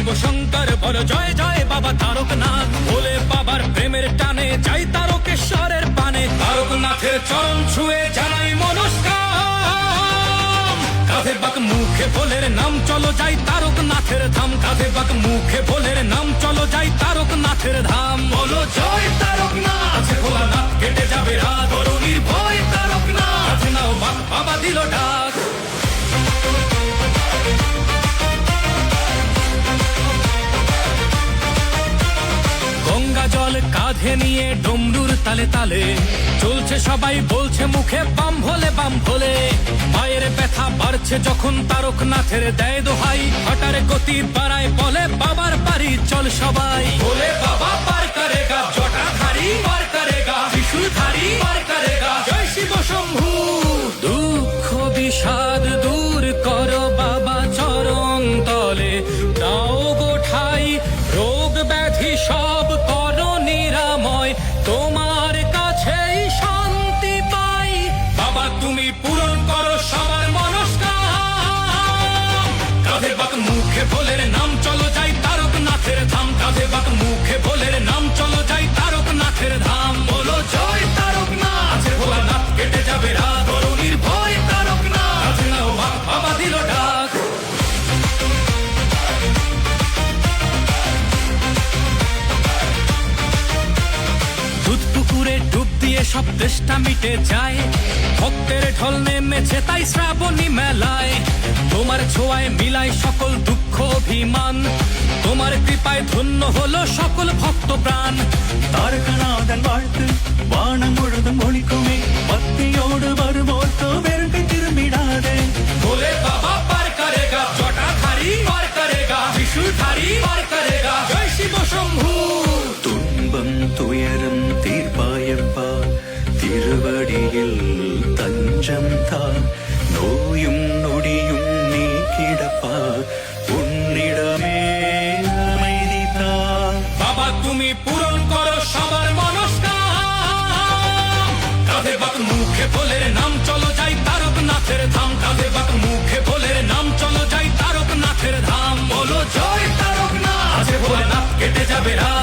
শিব শঙ্কর বল জয় জয় বাবা তারকনাথ। ভোলে বাবার প্রেমের টানে যাই তারকেশ্বরের পানে, তারকনাথের চরণ ছুঁয়ে জানাই মনস্কাম। কাঁধে বাক মুখে ভোলের নাম চলো যাই তারকনাথের ধাম, কাঁধে বাক মুখে ভোলের নাম চলো যাই তারকনাথের ধাম। বলো জয় তারকনাথ, আছে ভোলানাথ কেটে যাবে রাত, করো নির্ভয় তারকনাথ, আছে নাও বাক বাবা দিল ডাক। গঙ্গা জল কাঁধে নিয়ে ডমরুর তালে তালে চলছে সবাই, বলছে মুখে বাম ভোলে বাম ভোলে। মায়ের ব্যথা বাড়ছে যখন তারকনাথের দেয় দোহাই, হঠাৎ গতি বাড়ায় বলে বাবার বাড়ি চল সবাই। ভোলে বাবা পার করেগা, জটাধারী পার করেগা, ত্রিশূলধারী পার করেগা, জয় শিব শম্ভু। দুঃখ বিষাদ দূর করো বাবা চরণ তলে, দাও গোঠাই রোগ ব্যাধি সব করো নিরাময়, তোমার কাছেই শান্তি পাই। বাবা তুমি পূরণ করো সবার মনস্কাম। কাঁধে বাক মুখে ভোলের নাম চলো যাই তারকনাথের ধাম, কাঁধে বাক মুখে ভোলের নাম চলো যাই তারকনাথের ধাম। বলো জয় তারকনাথ, আছে ভোলানাথ কেটে যাবে রাত, করো নির্ভয় তারকনাথ, আছে নাও বাক বাবা দিল ডাক। দুধ পুকুরে ডুব দিয়ে সব তেষ্টা মিটে যায়, ভক্তের ঢল নেমেছে তাই শ্রাবণী মেলায়। তোমার ছোঁয়ায় মিলায় সকল দুঃখ অভিমান, তোমার কৃপায় ধন্য হলো সকল ভক্ত প্রাণ। தாரகநாதன் வாழ்த்து வானம் முழுதும் ஒழிக்குமே, பக்தியோடு வருவோர்க்கு வெறுப்பை திரும்பிடாதே। भोले बाबा पार करेगा, जटाधारी पार करेगा, त्रिशूलधारी पार करेगा, जय शिव शंभू। துன்பம் துயரம் தீர்ப்பாயப்பா, திருவடியில் தஞ்சம் தா, நோயும் நொடியும் நீக்கிடப்பா, உன்னிடமே அமைதி தா। বাবা তুমি পূরণ করো সবার মনস্কাম। কাঁধে বাক মুখে ভোলের নাম চলো যাই তারকনাথের ধাম, কাঁধে বাক মুখে ভোলের নাম চলো যাই তারকনাথের ধাম। বলো জয় তারকনাথ, আছে ভোলেনাথ কেটে যাবে রাত,